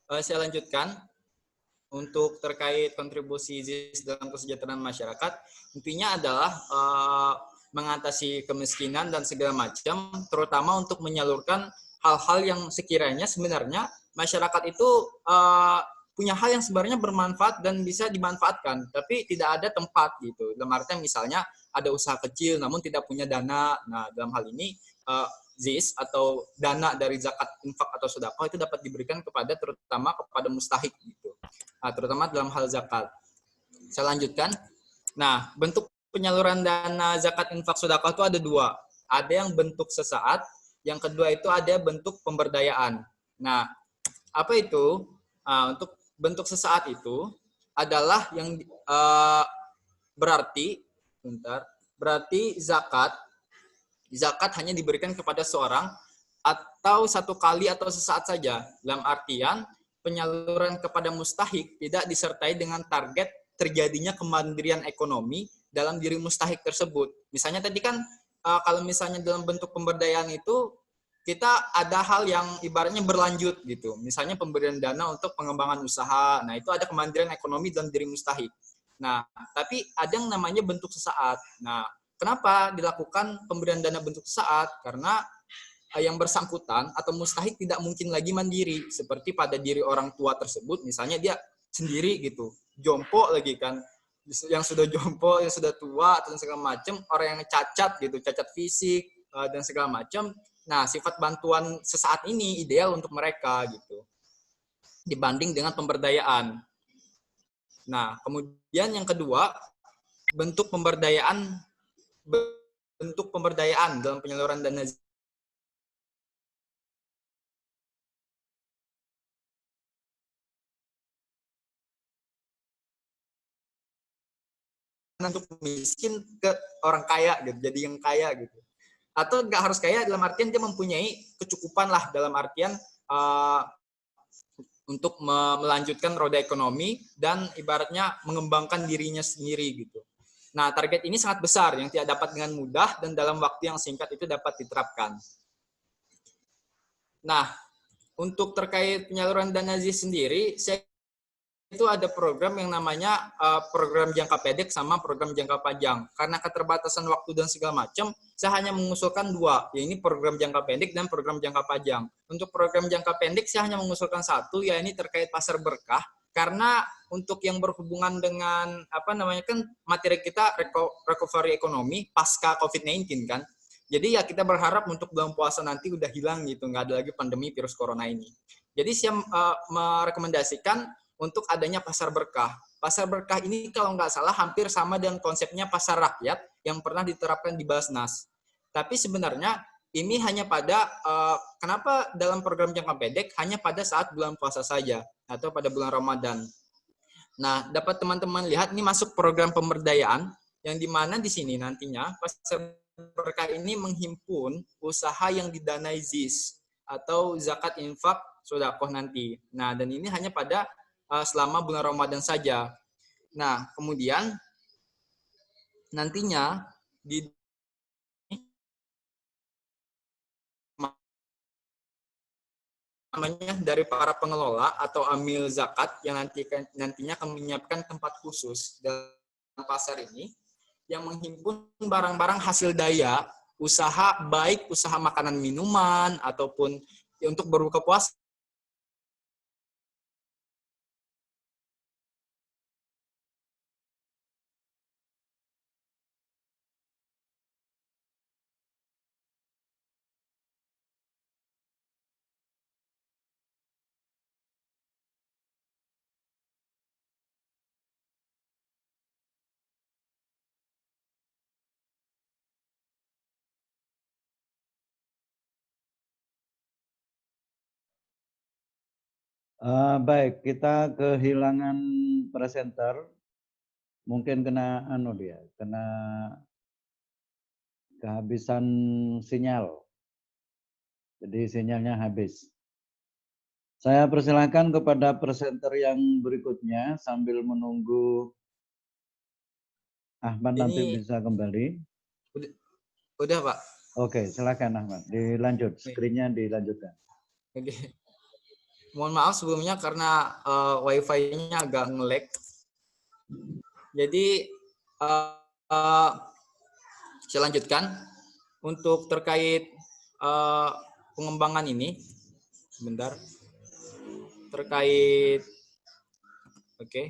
Saya lanjutkan untuk terkait kontribusi ZIS dalam kesejahteraan masyarakat. Intinya adalah mengatasi kemiskinan dan segala macam, terutama untuk menyalurkan hal-hal yang sekiranya sebenarnya masyarakat itu punya hal yang sebenarnya bermanfaat dan bisa dimanfaatkan, tapi tidak ada tempat gitu. Dalam artian misalnya ada usaha kecil namun tidak punya dana. Nah, dalam hal ini ZIS atau dana dari zakat infak atau sedekah itu dapat diberikan kepada terutama kepada mustahik gitu. Nah, terutama dalam hal zakat. Saya lanjutkan. Nah, bentuk penyaluran dana zakat infak sedekah itu ada dua. Ada yang bentuk sesaat, yang kedua itu ada bentuk pemberdayaan. Nah, apa itu? Untuk bentuk sesaat itu adalah yang berarti, berarti zakat hanya diberikan kepada seorang atau satu kali atau sesaat saja. Dalam artian penyaluran kepada mustahik tidak disertai dengan target terjadinya kemandirian ekonomi dalam diri mustahik tersebut. Misalnya tadi kan kalau misalnya dalam bentuk pemberdayaan itu kita ada hal yang ibaratnya berlanjut gitu. Misalnya pemberian dana untuk pengembangan usaha. Nah, itu ada kemandirian ekonomi dalam diri mustahik. Nah, tapi ada yang namanya bentuk sesaat. Nah, kenapa dilakukan pemberian dana bentuk sesaat? Karena yang bersangkutan atau mustahik tidak mungkin lagi mandiri seperti pada diri orang tua tersebut, misalnya dia sendiri gitu, jompo lagi kan, yang sudah jompo, yang sudah tua atau segala macam, orang yang cacat gitu, cacat fisik dan segala macam. Nah, sifat bantuan sesaat ini ideal untuk mereka gitu dibanding dengan pemberdayaan. Nah, kemudian yang kedua, bentuk pemberdayaan dalam penyaluran dana untuk miskin ke orang kaya gitu, jadi yang kaya gitu. Atau nggak harus kaya dalam artian dia mempunyai kecukupan lah dalam artian uh, untuk melanjutkan roda ekonomi dan ibaratnya mengembangkan dirinya sendiri gitu. Nah, target ini sangat besar yang tidak dapat dengan mudah dan dalam waktu yang singkat itu dapat diterapkan. Nah, untuk terkait penyaluran dana ZIS sendiri, saya itu ada program yang namanya program jangka pendek sama program jangka panjang. Karena keterbatasan waktu dan segala macam, saya hanya mengusulkan dua, yaitu program jangka pendek dan program jangka panjang. Untuk program jangka pendek, saya hanya mengusulkan satu, yaitu terkait pasar berkah. Karena untuk yang berhubungan dengan apa namanya kan materi kita recovery ekonomi pasca COVID-19 kan. Jadi ya kita berharap untuk bulan puasa nanti udah hilang gitu, nggak ada lagi pandemi virus corona ini. Jadi saya merekomendasikan untuk adanya pasar berkah. Pasar berkah ini kalau nggak salah hampir sama dengan konsepnya pasar rakyat yang pernah diterapkan di Basnas. Tapi sebenarnya ini hanya pada kenapa dalam program jangka pendek hanya pada saat bulan puasa saja atau pada bulan Ramadan. Nah, dapat teman-teman lihat ini masuk program pemberdayaan yang dimana di sini nantinya pasar berkah ini menghimpun usaha yang didanai ZIS atau zakat infak sodakoh nanti. Nah, dan ini hanya pada selama bulan Ramadan saja. Nah, kemudian nantinya di namanya dari para pengelola atau amil zakat yang nantinya akan menyiapkan tempat khusus dalam pasar ini yang menghimpun barang-barang hasil daya usaha, baik usaha makanan minuman ataupun untuk berbuka puasa. Baik, kita kehilangan presenter. Mungkin kena dia, kena kehabisan sinyal. Jadi sinyalnya habis. Saya persilakan kepada presenter yang berikutnya sambil menunggu Ahmad nanti Ini bisa kembali. udah Pak. Oke, silakan Ahmad. Dilanjut, screen-nya dilanjutkan. Oke. Mohon maaf sebelumnya karena wifi-nya agak nge-lag. Jadi saya lanjutkan untuk terkait pengembangan ini. Sebentar. Terkait oke.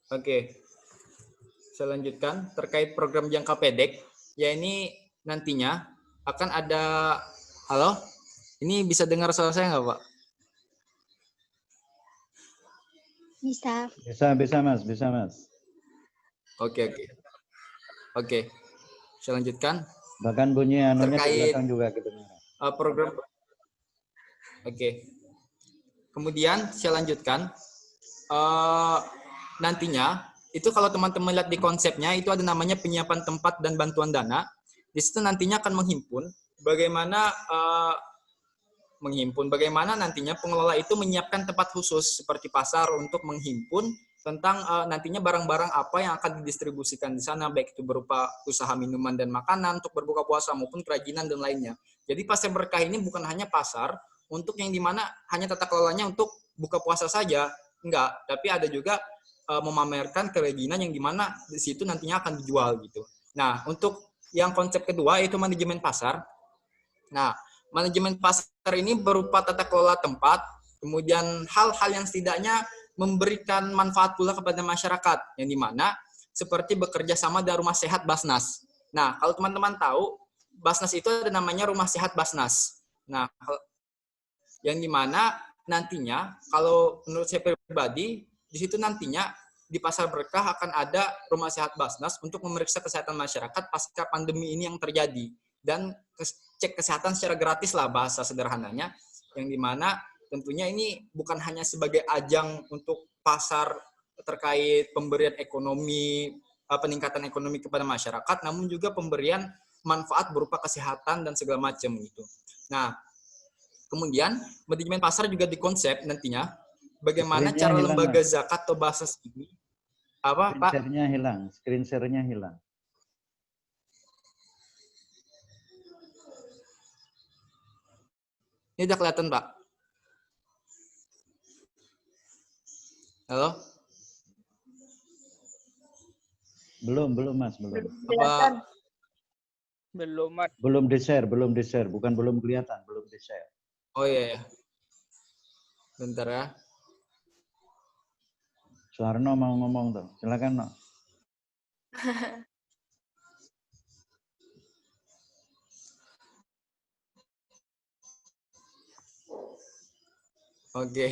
Oke. Saya lanjutkan terkait program jangka pendek. Ya ini nantinya akan ada. Halo? Ini bisa dengar suara saya nggak, Pak? Bisa. Bisa Mas, bisa Mas. Oke. Saya lanjutkan. Bahkan bunyi anunya di Terkait belakang juga kedengaran. program. Oke. Kemudian saya lanjutkan. Nantinya itu kalau teman-teman lihat di konsepnya itu ada namanya penyiapan tempat dan bantuan dana. Di situ nantinya akan menghimpun bagaimana nantinya pengelola itu menyiapkan tempat khusus seperti pasar untuk menghimpun tentang nantinya barang-barang apa yang akan didistribusikan di sana, baik itu berupa usaha minuman dan makanan untuk berbuka puasa maupun kerajinan dan lainnya. Jadi pasar berkah ini bukan hanya pasar untuk yang dimana hanya tata kelolanya untuk buka puasa saja, enggak, tapi ada juga memamerkan kerajinan yang dimana di situ nantinya akan dijual gitu. Nah, untuk yang konsep kedua yaitu manajemen pasar. Nah, manajemen pasar ini berupa tata kelola tempat, kemudian hal-hal yang setidaknya memberikan manfaat pula kepada masyarakat, yang dimana seperti bekerja sama dengan Rumah Sehat Basnas. Nah, kalau teman-teman tahu, Basnas itu ada namanya Rumah Sehat Basnas. Nah, yang dimana nantinya, kalau menurut saya pribadi, di situ nantinya di Pasar Berkah akan ada Rumah Sehat Basnas untuk memeriksa kesehatan masyarakat pasca pandemi ini yang terjadi. Dan cek kesehatan secara gratis lah bahasa sederhananya, yang dimana tentunya ini bukan hanya sebagai ajang untuk pasar terkait pemberian ekonomi, peningkatan ekonomi kepada masyarakat, namun juga pemberian manfaat berupa kesehatan dan segala macam gitu. Nah, kemudian manajemen pasar juga dikonsep nantinya bagaimana Screen-nya cara hilang, lembaga Mas. zakat atau Basnas ini apa, Screen Pak? share-nya hilang, screen share-nya hilang. Ini udah kelihatan, Pak? Halo? Belum Mas, belum. Apa? Belum, Mat. Belum di-share, bukan belum kelihatan, belum di-share. Oh iya ya. Bentar ya. Suarno mau ngomong tuh, silakan No. Oke.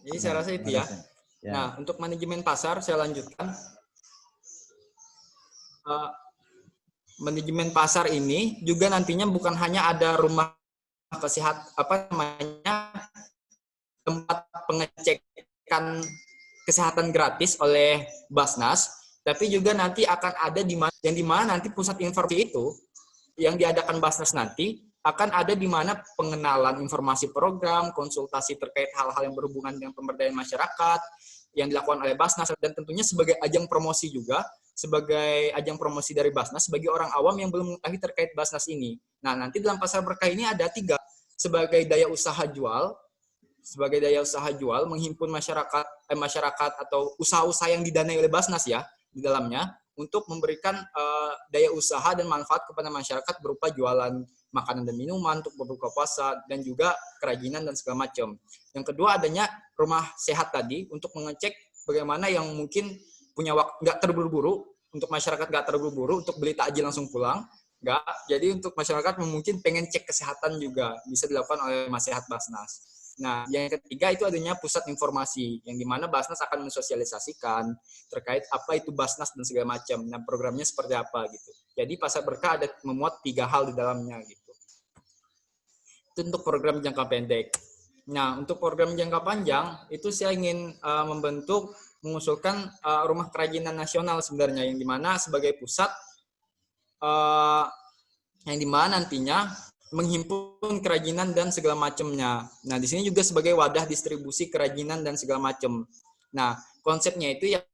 Jadi saya rasa itu ya. Ya. Nah, untuk manajemen pasar saya lanjutkan. Manajemen pasar ini juga nantinya bukan hanya ada rumah kesehatan tempat pengecekan kesehatan gratis oleh Basnas, tapi juga nanti akan ada yang di mana nanti pusat informasi itu yang diadakan Basnas nanti akan ada di mana pengenalan informasi program, konsultasi terkait hal-hal yang berhubungan dengan pemberdayaan masyarakat yang dilakukan oleh Basnas, dan tentunya sebagai ajang promosi juga, sebagai ajang promosi dari Basnas bagi orang awam yang belum mengetahui terkait Basnas ini. Nah, nanti dalam Pasar Berkah ini ada 3, sebagai daya usaha jual, menghimpun masyarakat atau usaha-usaha yang didanai oleh Basnas ya di dalamnya untuk memberikan daya usaha dan manfaat kepada masyarakat berupa jualan makanan dan minuman untuk berbuka puasa dan juga kerajinan dan segala macam. Yang kedua adanya rumah sehat tadi untuk mengecek bagaimana yang mungkin punya waktu nggak terburu-buru, untuk masyarakat nggak terburu-buru untuk beli takjil langsung pulang, nggak. Jadi untuk masyarakat mungkin pengen cek kesehatan juga bisa dilakukan oleh Mas Sehat Basnas. Nah, yang ketiga itu adanya pusat informasi, yang dimana Basnas akan mensosialisasikan terkait apa itu Basnas dan segala macam. Nah, programnya seperti apa gitu. Jadi Pasar Berkah ada memuat 3 hal di dalamnya gitu. Itu untuk program jangka pendek. Nah, untuk program jangka panjang itu saya ingin mengusulkan rumah kerajinan nasional sebenarnya, yang dimana sebagai pusat yang dimana nantinya menghimpun kerajinan dan segala macamnya. Nah, di sini juga sebagai wadah distribusi kerajinan dan segala macam. Nah, konsepnya itu yang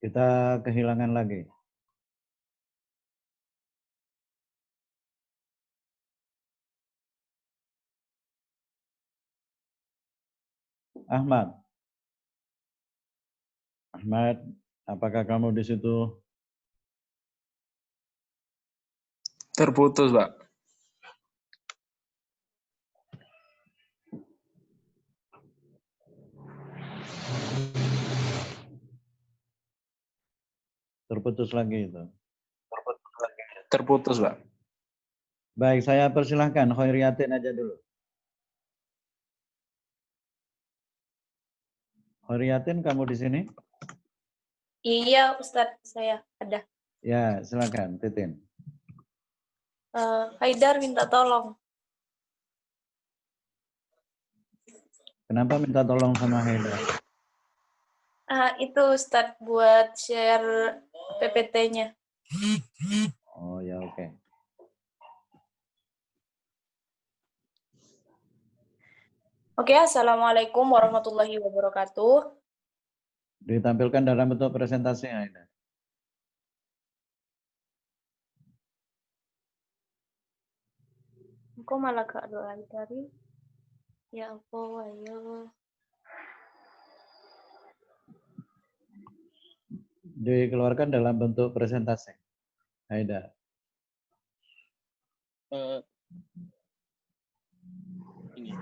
Kita kehilangan lagi. Ahmad. Ahmad, apakah kamu di situ? Terputus, Pak. Terputus lagi itu. Terputus, Pak. Baik, saya persilahkan Khairiatin aja dulu. Khairiatin, kamu di sini? Iya, Ustadz, saya ada. Ya, silakan, Titin. Haidar minta tolong. Kenapa minta tolong sama Haidar? Itu Ustadz buat share PPT-nya. Oh ya, oke. Oke, Assalamualaikum warahmatullahi wabarakatuh. Ditampilkan dalam bentuk presentasi, Haidar. Kok malah Kak doa dari? Ya Allah, ayo. Dikeluarkan dalam bentuk presentasi. Haidar. Ini.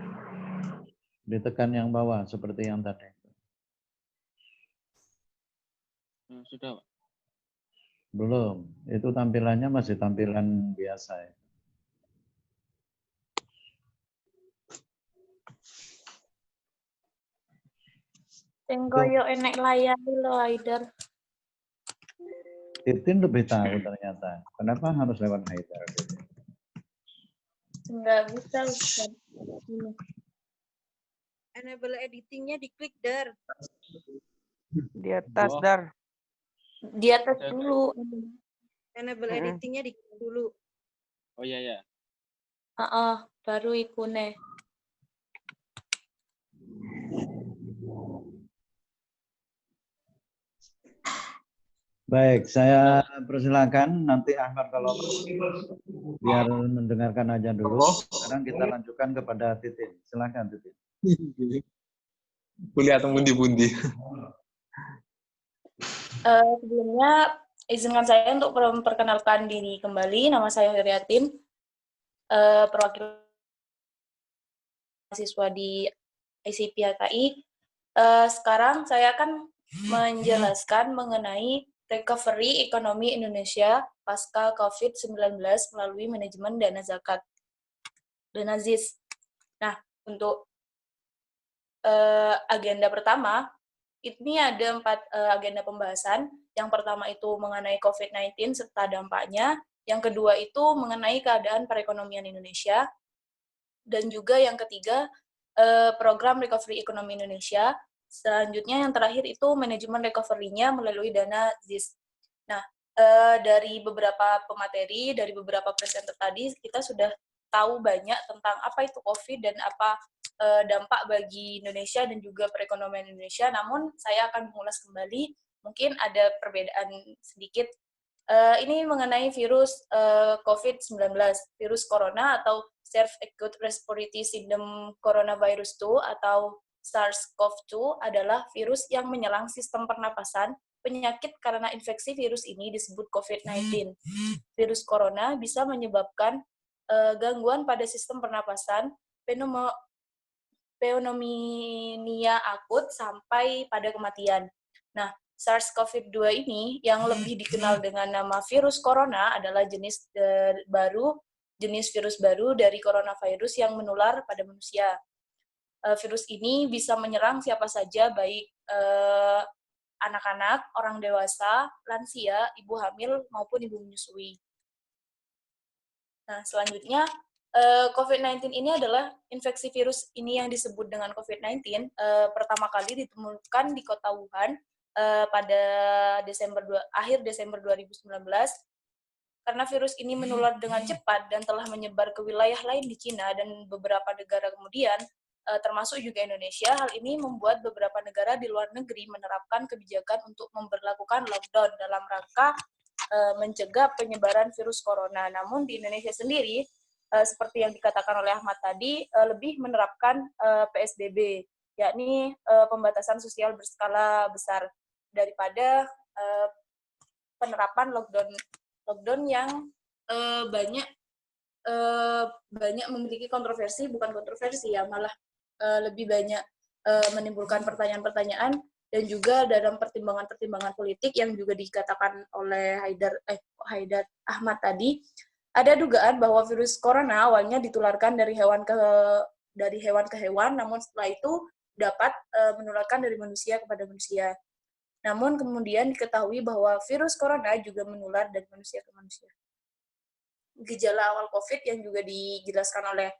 Ditekan yang bawah seperti yang tadi. Sudah, Pak. Belum. Itu tampilannya masih tampilan biasa. Ya. Tengkoyo enek layar lo, Haidar. Titin lebih tahu ternyata. Kenapa harus lewat Haidar? Enggak bisa, Ustadz. Ini. Enable editingnya diklik Dar. Di atas, Dar. Di atas dulu. Enable editingnya diklik dulu. Oh iya, ya. Baru ikune. Baik, saya persilakan nanti Ahmad kalau biar mendengarkan aja dulu. Sekarang kita lanjutkan kepada Titin. Silakan Titin. Kuliah bundi-bundi. Sebelumnya izinkan saya untuk memperkenalkan diri kembali. Nama saya Heriatin, perwakilan mahasiswa di ICP HKI. Sekarang saya akan menjelaskan mengenai recovery ekonomi Indonesia pasca COVID-19 melalui manajemen dana zakat, dana ZIS. Nah, untuk agenda pertama, ini ada 4 agenda pembahasan. Yang pertama itu mengenai COVID-19 serta dampaknya. Yang kedua itu mengenai keadaan perekonomian Indonesia. Dan juga yang ketiga, program recovery ekonomi Indonesia. Selanjutnya yang terakhir itu manajemen recovery-nya melalui dana ZIS. Nah, dari beberapa pemateri, dari beberapa presenter tadi, kita sudah tahu banyak tentang apa itu COVID dan apa dampak bagi Indonesia dan juga perekonomian Indonesia. Namun, saya akan mengulas kembali, mungkin ada perbedaan sedikit. Ini mengenai virus COVID-19, virus corona atau Self-Acute Respiratory Syndrome Coronavirus 2 atau SARS-CoV-2 adalah virus yang menyerang sistem pernapasan. Penyakit karena infeksi virus ini disebut COVID-19. Virus corona bisa menyebabkan gangguan pada sistem pernapasan, pneumonia akut sampai pada kematian. Nah, SARS-CoV-2 ini yang lebih dikenal dengan nama virus corona adalah jenis virus baru dari coronavirus yang menular pada manusia. Virus ini bisa menyerang siapa saja, baik anak-anak, orang dewasa, lansia, ibu hamil, maupun ibu menyusui. Nah, selanjutnya COVID-19 ini adalah infeksi virus ini yang disebut dengan COVID-19 pertama kali ditemukan di kota Wuhan pada akhir Desember 2019 karena virus ini menular dengan cepat dan telah menyebar ke wilayah lain di Cina dan beberapa negara kemudian, termasuk juga Indonesia. Hal ini membuat beberapa negara di luar negeri menerapkan kebijakan untuk memberlakukan lockdown dalam rangka mencegah penyebaran virus corona. Namun di Indonesia sendiri, seperti yang dikatakan oleh Ahmad tadi, lebih menerapkan PSBB, yakni pembatasan sosial berskala besar daripada penerapan lockdown yang banyak memiliki kontroversi, bukan kontroversi ya, malah lebih banyak menimbulkan pertanyaan-pertanyaan dan juga dalam pertimbangan-pertimbangan politik yang juga dikatakan oleh Haidar Ahmad tadi, ada dugaan bahwa virus corona awalnya ditularkan dari hewan ke hewan, namun setelah itu dapat menularkan dari manusia kepada manusia. Namun kemudian diketahui bahwa virus corona juga menular dari manusia ke manusia. Gejala awal COVID yang juga dijelaskan oleh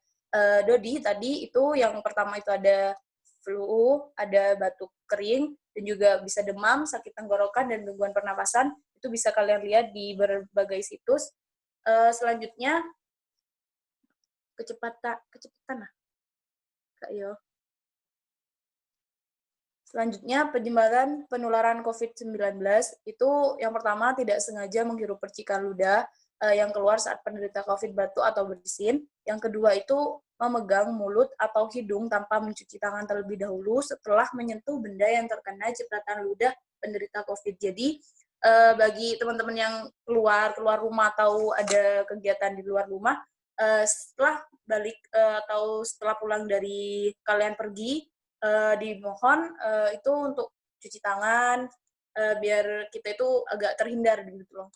Dodi tadi itu yang pertama itu ada flu, ada batuk kering, dan juga bisa demam, sakit tenggorokan, dan gangguan pernapasan. Itu bisa kalian lihat di berbagai situs. Selanjutnya, kecepatan lah. Kak Yo. Selanjutnya, penularan COVID-19 itu yang pertama tidak sengaja menghirup percikan ludah yang keluar saat penderita COVID batuk atau bersin. Yang kedua itu memegang mulut atau hidung tanpa mencuci tangan terlebih dahulu setelah menyentuh benda yang terkena cipratan ludah penderita COVID. Jadi, bagi teman-teman yang keluar rumah atau ada kegiatan di luar rumah, setelah balik atau setelah pulang dari kalian pergi, dimohon itu untuk cuci tangan biar kita itu agak terhindar gitu loh.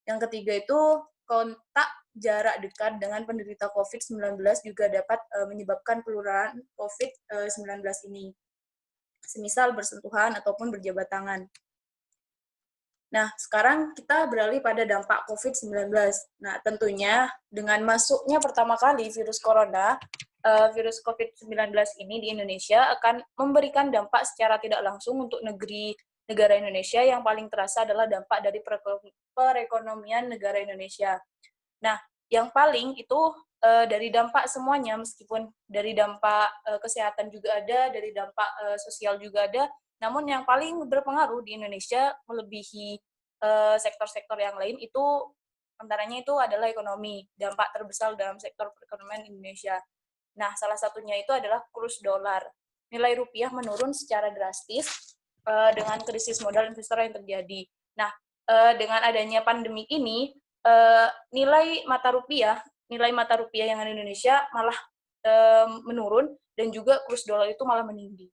Yang ketiga itu kontak jarak dekat dengan penderita COVID-19 juga dapat menyebabkan penularan COVID-19 ini, semisal bersentuhan ataupun berjabat tangan. Nah, sekarang kita beralih pada dampak COVID-19. Nah, tentunya dengan masuknya pertama kali virus corona, virus COVID-19 ini di Indonesia akan memberikan dampak secara tidak langsung untuk negara Indonesia. Yang paling terasa adalah dampak dari perekonomian negara Indonesia. Nah, yang paling itu dari dampak semuanya, meskipun dari dampak kesehatan juga ada, dari dampak sosial juga ada, namun yang paling berpengaruh di Indonesia melebihi sektor-sektor yang lain itu antaranya itu adalah ekonomi, dampak terbesar dalam sektor perekonomian Indonesia. Nah, salah satunya itu adalah kurs dolar. Nilai rupiah menurun secara drastis dengan krisis modal investor yang terjadi. Nah, dengan adanya pandemi ini, nilai mata rupiah yang ada di Indonesia malah menurun dan juga kurs dolar itu malah meninggi.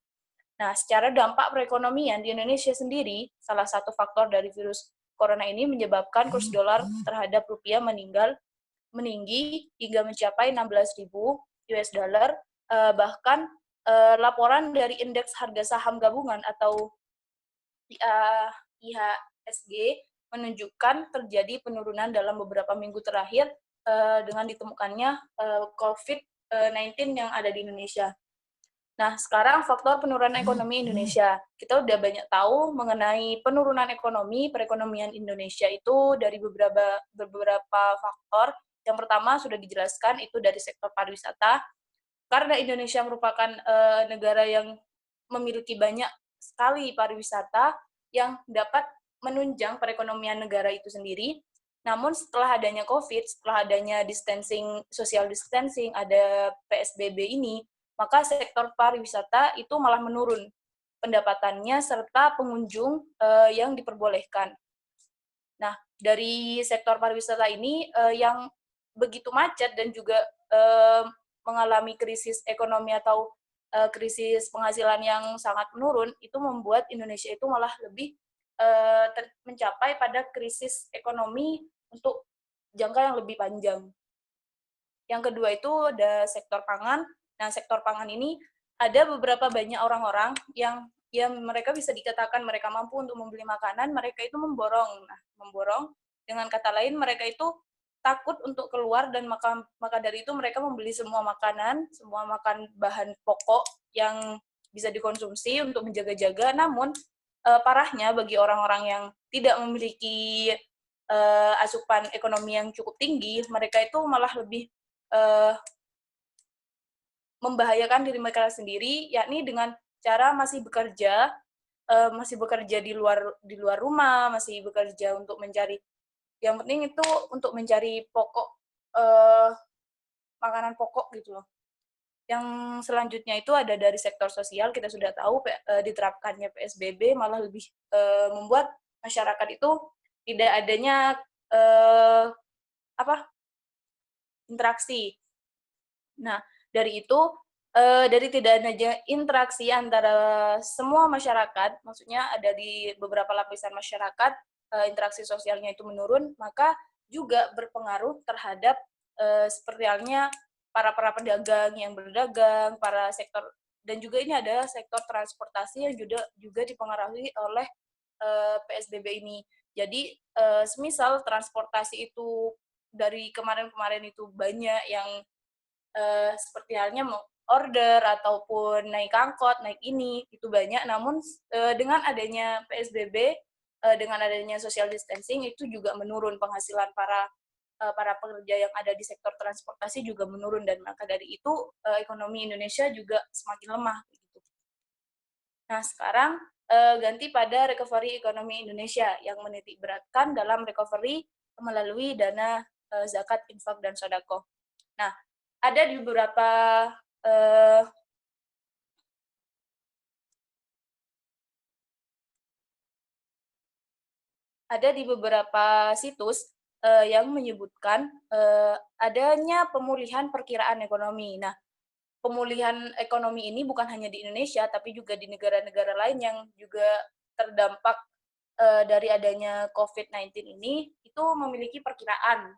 Nah, secara dampak perekonomian di Indonesia sendiri, salah satu faktor dari virus corona ini menyebabkan kurs dolar terhadap rupiah meninggi hingga mencapai 16.000 US dollar. Bahkan laporan dari indeks harga saham gabungan atau IHSG menunjukkan terjadi penurunan dalam beberapa minggu terakhir dengan ditemukannya COVID-19 yang ada di Indonesia. Nah, sekarang faktor penurunan ekonomi Indonesia. Kita udah banyak tahu mengenai penurunan perekonomian Indonesia itu dari beberapa faktor. Yang pertama sudah dijelaskan itu dari sektor pariwisata. Karena Indonesia merupakan negara yang memiliki banyak sekali pariwisata yang dapat menunjang perekonomian negara itu sendiri. Namun setelah adanya COVID, setelah adanya social distancing, ada PSBB ini, maka sektor pariwisata itu malah menurun pendapatannya serta pengunjung yang diperbolehkan. Nah, dari sektor pariwisata ini yang begitu macet dan juga mengalami krisis ekonomi atau krisis penghasilan yang sangat menurun, itu membuat Indonesia itu malah lebih mencapai pada krisis ekonomi untuk jangka yang lebih panjang. Yang kedua itu ada sektor pangan. Nah, sektor pangan ini ada beberapa banyak orang-orang yang mereka bisa dikatakan mereka mampu untuk membeli makanan, mereka itu memborong. Nah, memborong dengan kata lain mereka itu takut untuk keluar dan maka dari itu mereka membeli semua makanan, semua makan bahan pokok yang bisa dikonsumsi untuk menjaga-jaga. Namun parahnya bagi orang-orang yang tidak memiliki asupan ekonomi yang cukup tinggi, mereka itu malah lebih membahayakan diri mereka sendiri, yakni dengan cara masih bekerja di luar rumah, masih bekerja untuk mencari, yang penting itu untuk mencari pokok makanan pokok gitu loh. Yang selanjutnya itu ada dari sektor sosial, kita sudah tahu diterapkannya PSBB malah lebih membuat masyarakat itu tidak adanya interaksi. Nah, dari itu dari tidak adanya interaksi antara semua masyarakat, maksudnya ada di beberapa lapisan masyarakat, interaksi sosialnya itu menurun, maka juga berpengaruh terhadap seperti halnya para pedagang yang berdagang, para sektor, dan juga ini ada sektor transportasi yang juga dipengaruhi oleh PSBB ini. Jadi semisal transportasi itu dari kemarin-kemarin itu banyak yang seperti halnya order ataupun naik angkot, naik ini, itu banyak. Namun dengan adanya PSBB, dengan adanya social distancing, itu juga menurun penghasilan para pekerja yang ada di sektor transportasi juga menurun, dan maka dari itu ekonomi Indonesia juga semakin lemah. Gitu. Nah, sekarang ganti pada recovery ekonomi Indonesia yang menitik beratkan dalam recovery melalui dana zakat, infak, dan sodako. Nah, ada di beberapa situs yang menyebutkan adanya pemulihan perkiraan ekonomi. Nah, pemulihan ekonomi ini bukan hanya di Indonesia, tapi juga di negara-negara lain yang juga terdampak dari adanya COVID-19 ini, itu memiliki perkiraan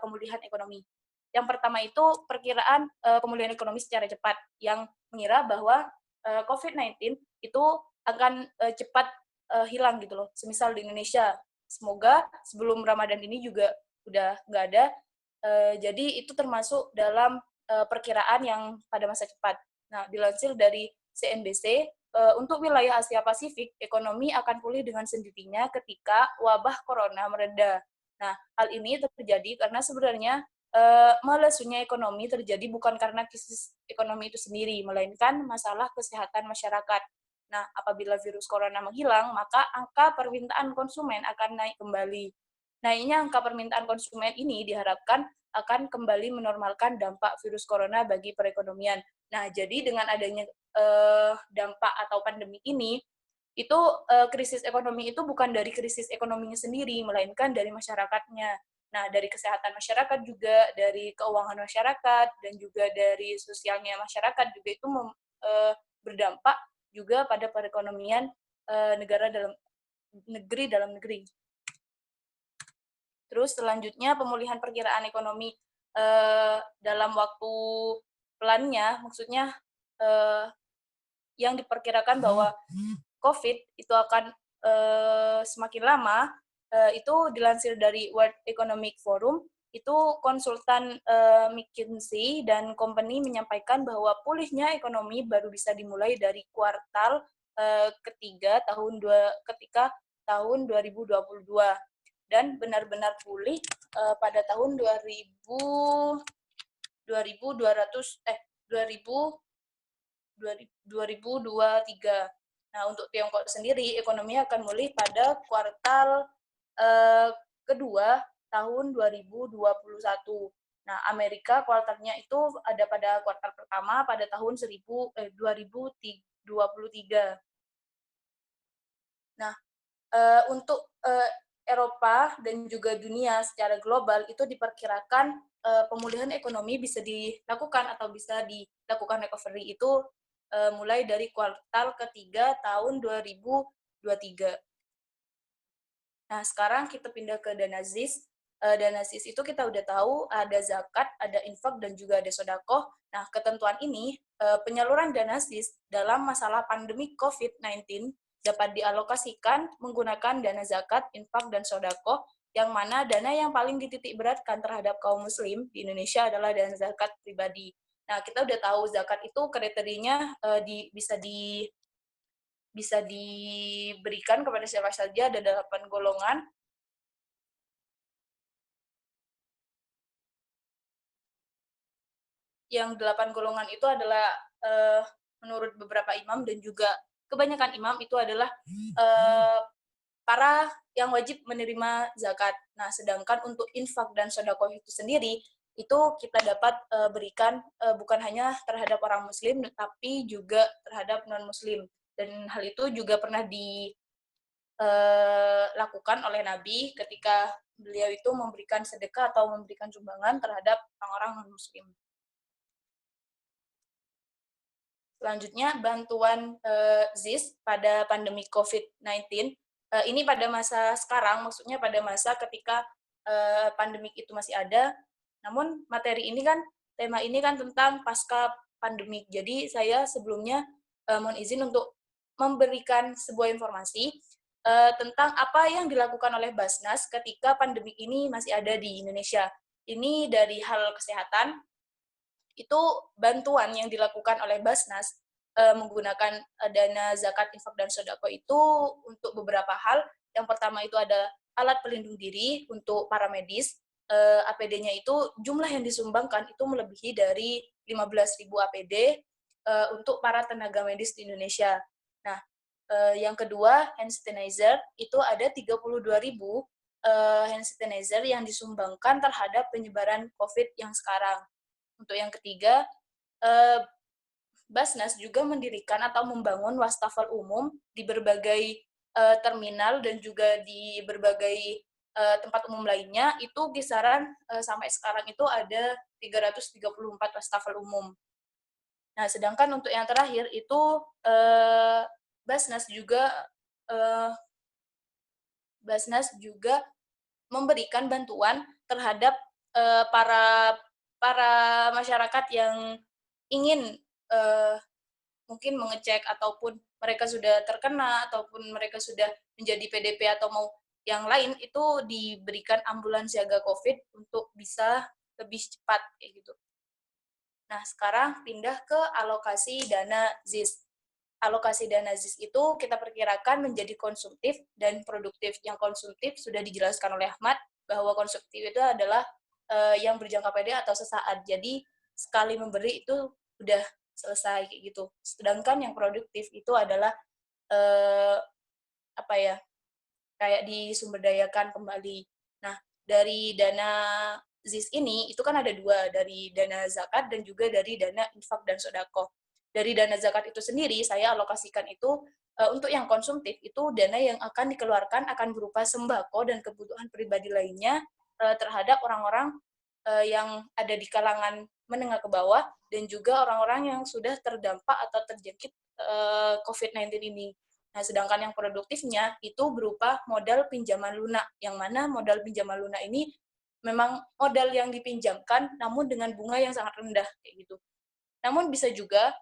pemulihan ekonomi. Yang pertama itu perkiraan pemulihan ekonomi secara cepat, yang mengira bahwa COVID-19 itu akan cepat hilang gitu loh. Semisal di Indonesia, semoga sebelum Ramadan ini juga udah nggak ada. Jadi itu termasuk dalam perkiraan yang pada masa cepat. Nah, dilansir dari CNBC, untuk wilayah Asia Pasifik, ekonomi akan pulih dengan sendirinya ketika wabah corona mereda. Nah, hal ini terjadi karena sebenarnya melesunya ekonomi terjadi bukan karena krisis ekonomi itu sendiri, melainkan masalah kesehatan masyarakat. Nah, apabila virus corona menghilang, maka angka permintaan konsumen akan naik kembali. Naiknya angka permintaan konsumen ini diharapkan akan kembali menormalkan dampak virus corona bagi perekonomian. Nah, jadi dengan adanya dampak atau pandemi ini, itu krisis ekonomi itu bukan dari krisis ekonominya sendiri, melainkan dari masyarakatnya. Nah, dari kesehatan masyarakat juga, dari keuangan masyarakat, dan juga dari sosialnya masyarakat juga itu berdampak juga pada perekonomian negeri dalam negeri. Terus selanjutnya pemulihan perkiraan ekonomi dalam waktu plannya, maksudnya yang diperkirakan bahwa COVID itu akan semakin lama, itu dilansir dari World Economic Forum, itu konsultan McKinsey dan company menyampaikan bahwa pulihnya ekonomi baru bisa dimulai dari kuartal ketiga ketika tahun 2022 dan benar-benar pulih pada tahun 2023. Nah, untuk Tiongkok sendiri, ekonomi akan mulih pada kuartal kedua tahun 2021. Nah, Amerika kuartalnya itu ada pada kuartal pertama pada tahun 2023. Nah, untuk Eropa dan juga dunia secara global itu diperkirakan pemulihan ekonomi bisa dilakukan atau bisa dilakukan recovery itu mulai dari kuartal ketiga tahun 2023. Nah, sekarang kita pindah ke dana ZIS. Dana ZIS itu kita udah tahu ada zakat, ada infak, dan juga ada sodakoh. Nah, ketentuan ini, penyaluran dana ZIS dalam masalah pandemi COVID-19 dapat dialokasikan menggunakan dana zakat, infak, dan sodako, yang mana dana yang paling dititik beratkan terhadap kaum muslim di Indonesia adalah dana zakat pribadi. Nah, kita udah tahu zakat itu kriterianya bisa diberikan kepada siapa saja, ada 8 golongan. Yang 8 golongan itu adalah menurut beberapa imam dan juga kebanyakan imam itu adalah para yang wajib menerima zakat. Nah, sedangkan untuk infak dan sedekah itu sendiri, itu kita dapat berikan bukan hanya terhadap orang muslim, tapi juga terhadap non-muslim. Dan hal itu juga pernah dilakukan oleh Nabi ketika beliau itu memberikan sedekah atau memberikan sumbangan terhadap orang-orang non-muslim. Selanjutnya, bantuan ZIS pada pandemi COVID-19. Ini pada masa sekarang, maksudnya pada masa ketika pandemik itu masih ada. Namun materi ini kan, tema ini kan tentang pasca pandemik. Jadi saya sebelumnya mohon izin untuk memberikan sebuah informasi tentang apa yang dilakukan oleh Basnas ketika pandemik ini masih ada di Indonesia. Ini dari hal kesehatan, itu bantuan yang dilakukan oleh Basnas menggunakan dana zakat, infak, dan sodako itu untuk beberapa hal. Yang pertama itu ada alat pelindung diri untuk para medis. APD-nya itu jumlah yang disumbangkan itu melebihi dari 15.000 APD untuk para tenaga medis di Indonesia. Nah, yang kedua, hand sanitizer itu ada 32.000 hand sanitizer yang disumbangkan terhadap penyebaran COVID yang sekarang. Untuk yang ketiga, Basnas juga mendirikan atau membangun wastafel umum di berbagai terminal dan juga di berbagai tempat umum lainnya. Itu kisaran sampai sekarang itu ada 334 wastafel umum. Nah, sedangkan untuk yang terakhir itu Basnas juga memberikan bantuan terhadap para masyarakat yang ingin mungkin mengecek ataupun mereka sudah terkena ataupun mereka sudah menjadi PDP atau mau yang lain, itu diberikan ambulans siaga COVID untuk bisa lebih cepat kayak gitu. Nah, sekarang pindah ke alokasi dana ZIS. Alokasi dana ZIS itu kita perkirakan menjadi konsumtif dan produktif. Yang konsumtif sudah dijelaskan oleh Ahmad, bahwa konsumtif itu adalah yang berjangka pendek atau sesaat. Jadi sekali memberi itu udah selesai kayak gitu. Sedangkan yang produktif itu adalah kayak disumberdayakan kembali. Nah, dari dana ZIS ini itu kan ada dua, dari dana zakat dan juga dari dana infak dan sodako. Dari dana zakat itu sendiri saya alokasikan itu untuk yang konsumtif itu dana yang akan dikeluarkan akan berupa sembako dan kebutuhan pribadi lainnya terhadap orang-orang yang ada di kalangan menengah ke bawah dan juga orang-orang yang sudah terdampak atau terjangkit COVID-19 ini. Nah, sedangkan yang produktifnya itu berupa modal pinjaman lunak, yang mana modal pinjaman lunak ini memang modal yang dipinjamkan namun dengan bunga yang sangat rendah kayak gitu. Namun bisa juga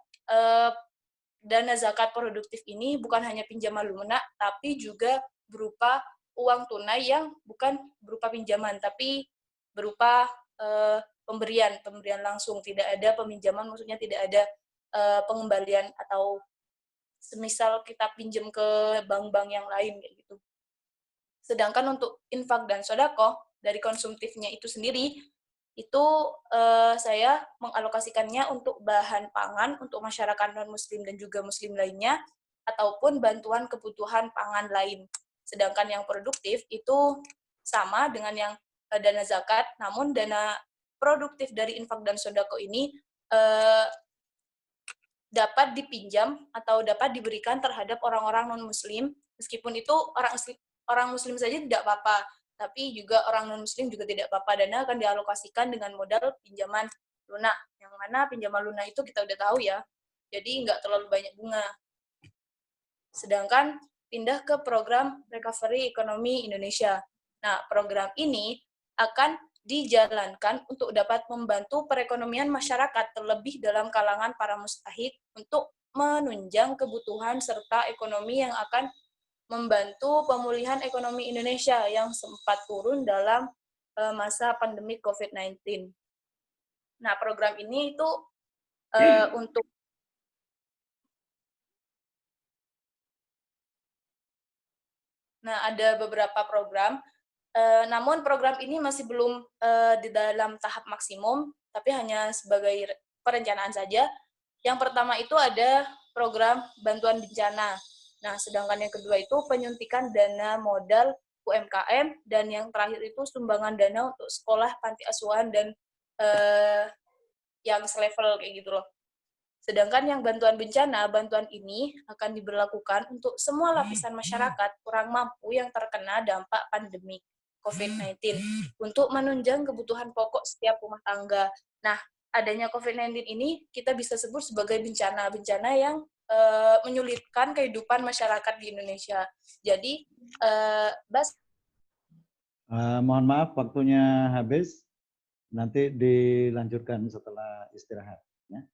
dana zakat produktif ini bukan hanya pinjaman lunak, tapi juga berupa uang tunai yang bukan berupa pinjaman, tapi berupa pemberian langsung, tidak ada peminjaman, maksudnya tidak ada pengembalian atau semisal kita pinjam ke bank-bank yang lain kayak gitu. Sedangkan untuk infak dan sodako dari konsumtifnya itu sendiri, itu saya mengalokasikannya untuk bahan pangan untuk masyarakat non-muslim dan juga muslim lainnya, ataupun bantuan kebutuhan pangan lain. Sedangkan yang produktif itu sama dengan yang dana zakat, namun dana produktif dari infak dan sodako ini dapat dipinjam atau dapat diberikan terhadap orang-orang non-muslim, meskipun itu orang muslim saja tidak apa-apa, tapi juga orang non-muslim juga tidak apa-apa. Dana akan dialokasikan dengan modal pinjaman lunak, yang mana pinjaman lunak itu kita udah tahu ya, jadi nggak terlalu banyak bunga. Sedangkan pindah ke program Recovery Ekonomi Indonesia. Nah, program ini akan dijalankan untuk dapat membantu perekonomian masyarakat, terlebih dalam kalangan para mustahik, untuk menunjang kebutuhan serta ekonomi yang akan membantu pemulihan ekonomi Indonesia yang sempat turun dalam masa pandemi COVID-19. Nah, program ini itu untuk ada beberapa program, namun program ini masih belum di dalam tahap maksimum, tapi hanya sebagai perencanaan saja. Yang pertama itu ada program bantuan bencana. Nah, sedangkan yang kedua itu penyuntikan dana modal UMKM, dan yang terakhir itu sumbangan dana untuk sekolah, panti asuhan, dan yang selevel kayak gitu loh. Sedangkan yang bantuan bencana, bantuan ini akan diberlakukan untuk semua lapisan masyarakat kurang mampu yang terkena dampak pandemi COVID-19 untuk menunjang kebutuhan pokok setiap rumah tangga. Nah, adanya COVID-19 ini kita bisa sebut sebagai bencana yang menyulitkan kehidupan masyarakat di Indonesia. Jadi, mohon maaf, waktunya habis. Nanti dilanjutkan setelah istirahat. Ya.